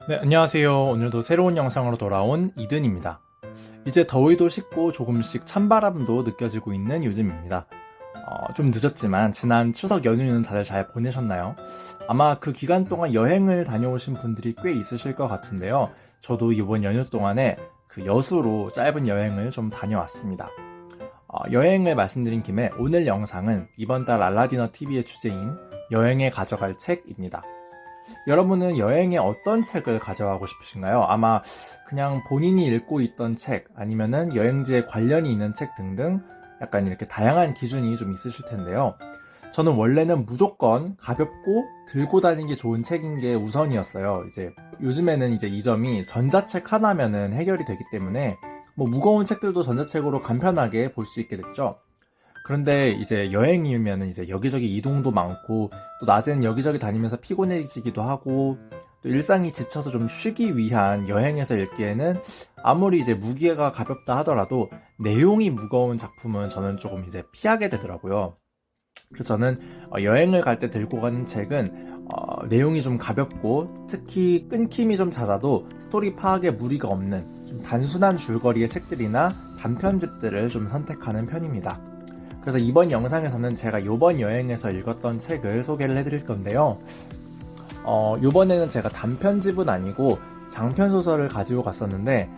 네, 안녕하세요. 오늘도 새로운 영상으로 돌아온 이든입니다. 이제 더위도 식고 조금씩 찬바람도 느껴지고 있는 요즘입니다. 좀 늦었지만 지난 추석 연휴는 다들 잘 보내셨나요? 아마 그 기간 동안 여행을 다녀오신 분들이 꽤 있으실 것 같은데요. 저도 이번 연휴 동안에 그 여수로 짧은 여행을 좀 다녀왔습니다. 여행을 말씀드린 김에 오늘 영상은 이번 달 알라디너 TV의 주제인 여행에 가져갈 책입니다. 여러분은 여행에 어떤 책을 가져가고 싶으신가요? 아마 그냥 본인이 읽고 있던 책, 아니면은 여행지에 관련이 있는 책 등등 약간 이렇게 다양한 기준이 좀 있으실 텐데요. 저는 원래는 무조건 가볍고 들고 다니기 좋은 책인 게 우선이었어요. 이제 요즘에는 이제 이 점이 전자책 하나면은 해결이 되기 때문에 뭐 무거운 책들도 전자책으로 간편하게 볼 수 있게 됐죠. 그런데 이제 여행이면 이제 여기저기 이동도 많고 또 낮에는 여기저기 다니면서 피곤해지기도 하고 또 일상이 지쳐서 좀 쉬기 위한 여행에서 읽기에는 아무리 이제 무게가 가볍다 하더라도 내용이 무거운 작품은 저는 조금 이제 피하게 되더라고요. 그래서 저는 여행을 갈 때 들고 가는 책은 내용이 좀 가볍고 특히 끊김이 좀 잦아도 스토리 파악에 무리가 없는 좀 단순한 줄거리의 책들이나 단편집들을 좀 선택하는 편입니다. 그래서 이번 영상에서는 제가 이번 여행에서 읽었던 책을 소개를 해드릴 건데요. 이번에는 제가 단편집은 아니고 장편소설을 가지고 갔었는데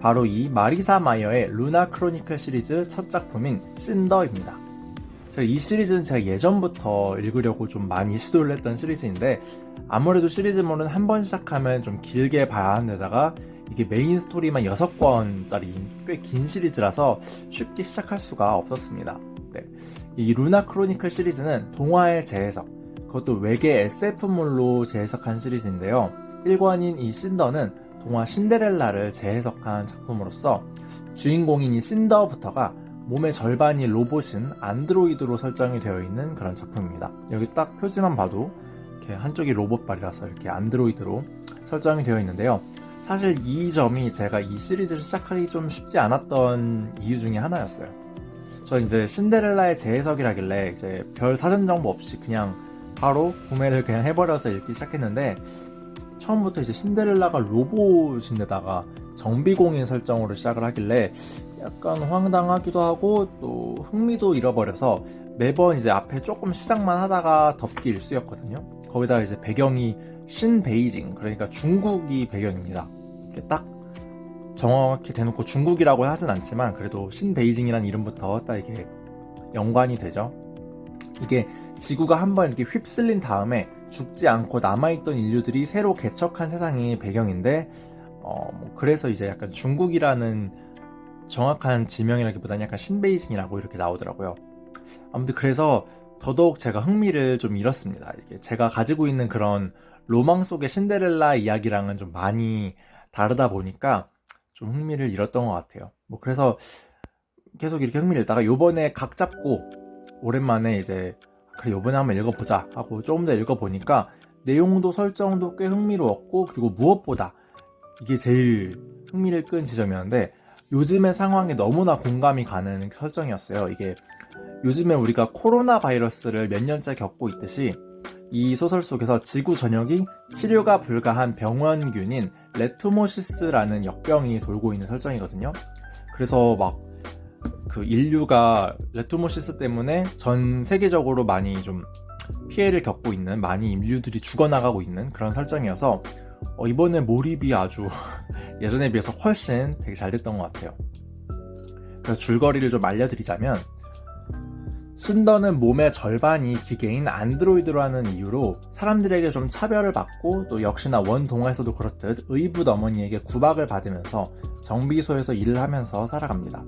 바로 이 마리사 마이어의 루나 크로니클 시리즈 첫 작품인 신더입니다. 이 시리즈는 제가 예전부터 읽으려고 좀 많이 시도를 했던 시리즈인데 아무래도 시리즈물은 한 번 시작하면 좀 길게 봐야 하는 데다가 이게 메인 스토리만 6권짜리 꽤 긴 시리즈라서 쉽게 시작할 수가 없었습니다. 네. 이 루나 크로니클 시리즈는 동화의 재해석, 그것도 외계 SF물로 재해석한 시리즈인데요. 1권인 이 신더는 동화 신데렐라를 재해석한 작품으로서 주인공인 이 신더부터가 몸의 절반이 로봇인 안드로이드로 설정이 되어 있는 그런 작품입니다. 여기 딱 표지만 봐도 이렇게 한쪽이 로봇발이라서 이렇게 안드로이드로 설정이 되어 있는데요. 사실 이 점이 제가 이 시리즈를 시작하기 좀 쉽지 않았던 이유 중에 하나였어요. 저 이제 신데렐라의 재해석이라길래 이제 별 사전 정보 없이 그냥 바로 구매를 그냥 해버려서 읽기 시작했는데 처음부터 이제 신데렐라가 로봇인데다가 정비공인 설정으로 시작을 하길래 약간 황당하기도 하고 또 흥미도 잃어버려서 매번 이제 앞에 조금 시작만 하다가 덮기 일쑤였거든요. 거기다가 이제 배경이 신베이징, 그러니까 중국이 배경입니다. 이렇게 딱 정확히 대놓고 중국이라고 하진 않지만 그래도 신베이징이라는 이름부터 딱 이게 연관이 되죠. 이게 지구가 한번 이렇게 휩쓸린 다음에 죽지 않고 남아있던 인류들이 새로 개척한 세상이 배경인데 그래서 이제 약간 중국이라는 정확한 지명이라기보다는 약간 신베이징이라고 이렇게 나오더라고요. 아무튼 그래서 더더욱 제가 흥미를 좀 잃었습니다. 이게 제가 가지고 있는 그런 로망 속의 신데렐라 이야기랑은 좀 많이 다르다 보니까 좀 흥미를 잃었던 것 같아요. 그래서 계속 이렇게 흥미를 잃다가 요번에 각 잡고 오랜만에 이제 그래 요번에 한번 읽어보자 하고 조금 더 읽어보니까 내용도 설정도 꽤 흥미로웠고 그리고 무엇보다 이게 제일 흥미를 끈 지점이었는데 요즘의 상황에 너무나 공감이 가는 설정이었어요. 이게 요즘에 우리가 코로나 바이러스를 몇 년째 겪고 있듯이 이 소설 속에서 지구 전역이 치료가 불가한 병원균인 레투모시스라는 역병이 돌고 있는 설정이거든요. 그래서 막 그 인류가 레투모시스 때문에 전 세계적으로 많이 좀 피해를 겪고 있는, 많이 인류들이 죽어나가고 있는 그런 설정이어서 이번에 몰입이 아주 예전에 비해서 훨씬 되게 잘 됐던 것 같아요. 그래서 줄거리를 좀 알려드리자면 신더는 몸의 절반이 기계인 안드로이드라는 이유로 사람들에게 좀 차별을 받고 또 역시나 원동화에서도 그렇듯 의붓 어머니에게 구박을 받으면서 정비소에서 일을 하면서 살아갑니다.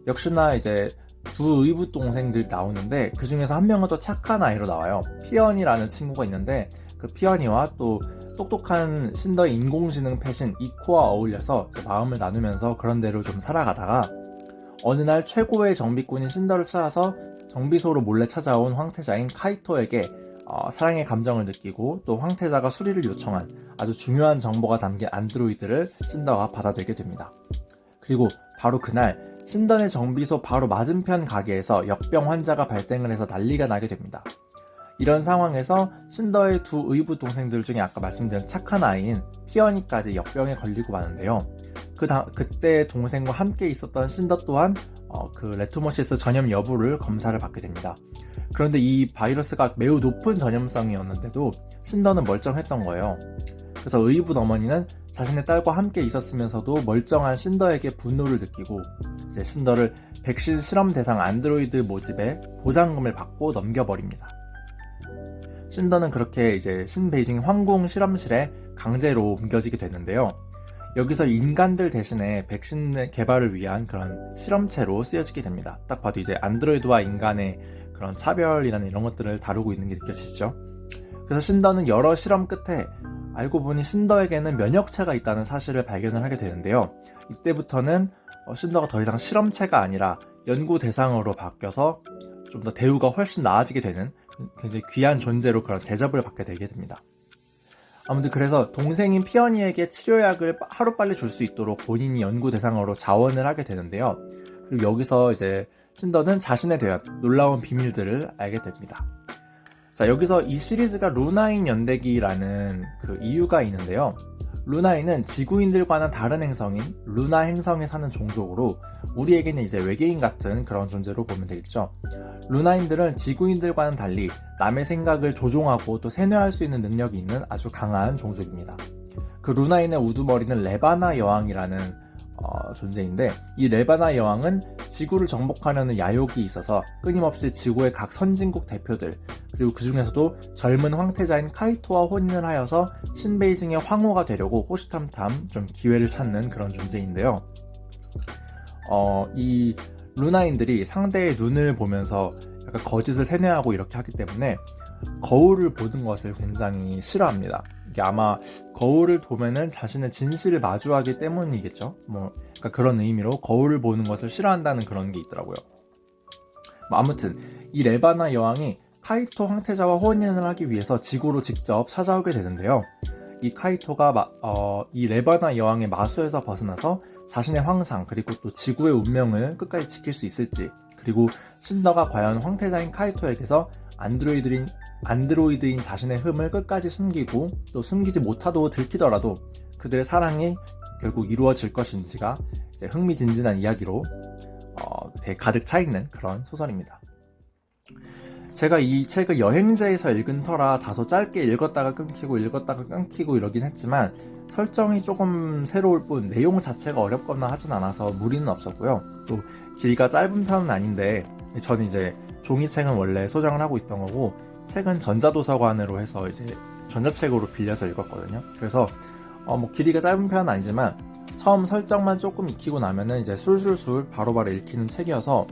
역시나 이제 두 의붓 동생들이 나오는데 그 중에서 한 명은 또 착한 아이로 나와요. 피언이라는 친구가 있는데 그 피언이와 또 똑똑한 신더의 인공지능 패신 이코와 어울려서 마음을 나누면서 그런 대로 좀 살아가다가 어느 날 최고의 정비꾼인 신더를 찾아서 정비소로 몰래 찾아온 황태자인 카이토에게 사랑의 감정을 느끼고 또 황태자가 수리를 요청한 아주 중요한 정보가 담긴 안드로이드를 신더가 받아들게 됩니다. 그리고 바로 그날 신던의 정비소 바로 맞은편 가게에서 역병 환자가 발생을 해서 난리가 나게 됩니다. 이런 상황에서 신더의 두 의붓 동생들 중에 아까 말씀드린 착한 아이인 피어니까지 역병에 걸리고 마는데요. 그때 동생과 함께 있었던 신더 또한 그 레토모시스 전염 여부를 검사를 받게 됩니다. 그런데 이 바이러스가 매우 높은 전염성이었는데도 신더는 멀쩡했던 거예요. 그래서 의붓 어머니는 자신의 딸과 함께 있었으면서도 멀쩡한 신더에게 분노를 느끼고 이제 신더를 백신 실험 대상 안드로이드 모집에 보상금을 받고 넘겨버립니다. 신더는 그렇게 이제 신베이징 황궁 실험실에 강제로 옮겨지게 되는데요. 여기서 인간들 대신에 백신 개발을 위한 그런 실험체로 쓰여지게 됩니다. 딱 봐도 이제 안드로이드와 인간의 그런 차별이라는 이런 것들을 다루고 있는 게 느껴지시죠? 그래서 신더는 여러 실험 끝에 알고 보니 신더에게는 면역체가 있다는 사실을 발견을 하게 되는데요. 이때부터는 신더가 더 이상 실험체가 아니라 연구 대상으로 바뀌어서 좀 더 대우가 훨씬 나아지게 되는 굉장히 귀한 존재로 그런 대접을 받게 되게 됩니다. 아무튼 그래서 동생인 피어니에게 치료약을 하루빨리 줄 수 있도록 본인이 연구 대상으로 자원을 하게 되는데요. 그리고 여기서 이제 신더는 자신에 대한 놀라운 비밀들을 알게 됩니다. 자, 여기서 이 시리즈가 루나인 연대기라는 그 이유가 있는데요. 루나인은 지구인들과는 다른 행성인 루나 행성에 사는 종족으로 우리에게는 이제 외계인 같은 그런 존재로 보면 되겠죠. 루나인들은 지구인들과는 달리 남의 생각을 조종하고 또 세뇌할 수 있는 능력이 있는 아주 강한 종족입니다. 그 루나인의 우두머리는 레바나 여왕이라는 존재인데, 이 레바나 여왕은 지구를 정복하려는 야욕이 있어서 끊임없이 지구의 각 선진국 대표들, 그리고 그 중에서도 젊은 황태자인 카이토와 혼인을 하여서 신베이징의 황후가 되려고 호시탐탐 좀 기회를 찾는 그런 존재인데요. 이 루나인들이 상대의 눈을 보면서 약간 거짓을 세뇌하고 이렇게 하기 때문에 거울을 보는 것을 굉장히 싫어합니다. 이게 아마 거울을 보면은 자신의 진실을 마주하기 때문이겠죠. 그러니까 그런 의미로 거울을 보는 것을 싫어한다는 그런 게 있더라고요. 아무튼 이 레바나 여왕이 카이토 황태자와 혼인을 하기 위해서 지구로 직접 찾아오게 되는데요. 이 카이토가 이 레바나 여왕의 마수에서 벗어나서 자신의 황상 그리고 또 지구의 운명을 끝까지 지킬 수 있을지, 그리고 신더가 과연 황태자인 카이토에게서 안드로이드인 자신의 흠을 끝까지 숨기고 또 숨기지 못하도 들키더라도 그들의 사랑이 결국 이루어질 것인지가 이제 흥미진진한 이야기로 되게 가득 차있는 그런 소설입니다. 제가 이 책을 여행지에서 읽은 터라 다소 짧게 읽었다가 끊기고 이러긴 했지만 설정이 조금 새로울 뿐 내용 자체가 어렵거나 하진 않아서 무리는 없었고요. 또 길이가 짧은 편은 아닌데 저는 이제 종이책은 원래 소장을 하고 있던 거고 책은 전자도서관으로 해서 이제 전자책으로 빌려서 읽었거든요. 그래서 길이가 짧은 편은 아니지만 처음 설정만 조금 익히고 나면은 이제 술술술 바로바로 읽히는 책이어서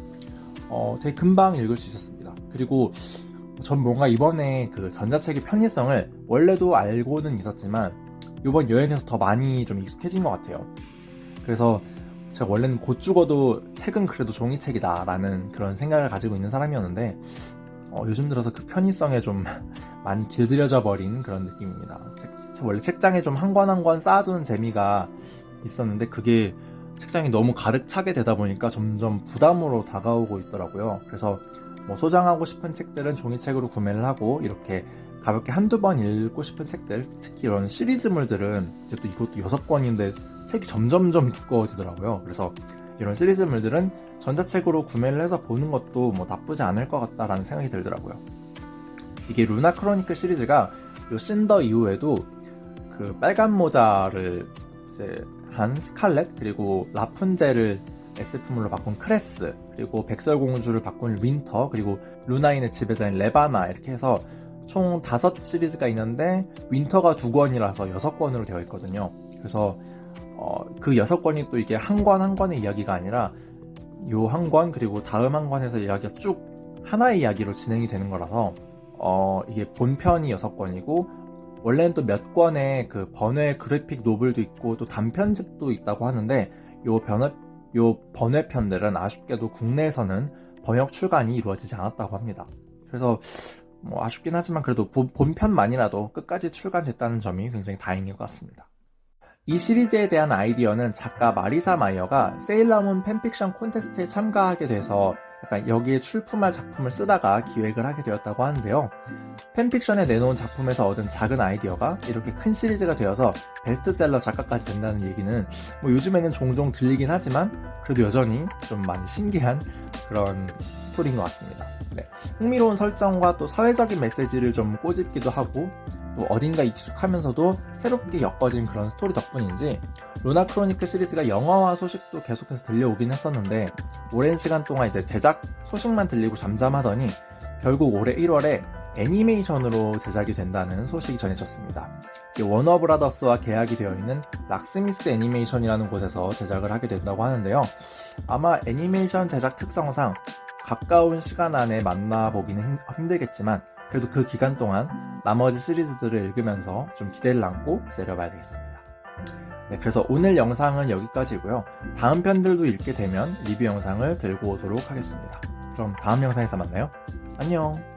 되게 금방 읽을 수 있었습니다. 그리고 전 뭔가 이번에 그 전자책의 편의성을 원래도 알고는 있었지만 이번 여행에서 더 많이 좀 익숙해진 것 같아요. 그래서 제가 원래는 곧 죽어도 책은 그래도 종이책이다 라는 그런 생각을 가지고 있는 사람이었는데 요즘 들어서 그 편의성에 좀 많이 길들여져 버린 그런 느낌입니다. 원래 책장에 좀 한 권 한 권 쌓아두는 재미가 있었는데 그게 책장이 너무 가득 차게 되다 보니까 점점 부담으로 다가오고 있더라고요. 그래서 소장하고 싶은 책들은 종이책으로 구매를 하고 이렇게 가볍게 한두 번 읽고 싶은 책들, 특히 이런 시리즈물들은 이제 또 이것도 6권인데 책이 점점점 두꺼워지더라고요. 그래서 이런 시리즈물들은 전자책으로 구매를 해서 보는 것도 나쁘지 않을 것 같다라는 생각이 들더라고요. 이게 루나 크로니클 시리즈가 요 신더 이후에도 그 빨간 모자를 이제 한 스칼렛, 그리고 라푼젤을 SF물로 바꾼 크레스, 그리고 백설공주를 바꾼 윈터, 그리고 루나인의 지배자인 레바나, 이렇게 해서 총 5시리즈가 있는데 윈터가 2권이라서 6권으로 되어 있거든요. 그래서 그 6권이 또 이게 한 권 한 권의 이야기가 아니라 요 한 권 그리고 다음 한 권에서 이야기가 쭉 하나의 이야기로 진행이 되는 거라서 이게 본편이 6권이고 원래는 또 몇 권의 그 번외 그래픽 노블도 있고 또 단편집도 있다고 하는데 요 번외편들은 아쉽게도 국내에서는 번역 출간이 이루어지지 않았다고 합니다. 그래서 아쉽긴 하지만 그래도 본편만이라도 끝까지 출간됐다는 점이 굉장히 다행인 것 같습니다. 이 시리즈에 대한 아이디어는 작가 마리사 마이어가 세일러문 팬픽션 콘테스트에 참가하게 돼서 약간 여기에 출품할 작품을 쓰다가 기획을 하게 되었다고 하는데요. 팬픽션에 내놓은 작품에서 얻은 작은 아이디어가 이렇게 큰 시리즈가 되어서 베스트셀러 작가까지 된다는 얘기는 뭐 요즘에는 종종 들리긴 하지만 그래도 여전히 좀 많이 신기한 그런 스토리인 것 같습니다. 네, 흥미로운 설정과 또 사회적인 메시지를 좀 꼬집기도 하고 또 어딘가 익숙하면서도 새롭게 엮어진 그런 스토리 덕분인지 루나 크로니클 시리즈가 영화화 소식도 계속해서 들려오긴 했었는데 오랜 시간 동안 이제 제작 소식만 들리고 잠잠하더니 결국 올해 1월에 애니메이션으로 제작이 된다는 소식이 전해졌습니다. 워너브라더스와 계약이 되어 있는 락스미스 애니메이션이라는 곳에서 제작을 하게 된다고 하는데요. 아마 애니메이션 제작 특성상 가까운 시간 안에 만나보기는 힘들겠지만 그래도 그 기간 동안 나머지 시리즈들을 읽으면서 좀 기대를 안고 기다려봐야 되겠습니다. 네, 그래서 오늘 영상은 여기까지고요. 다음 편들도 읽게 되면 리뷰 영상을 들고 오도록 하겠습니다. 그럼 다음 영상에서 만나요. 안녕.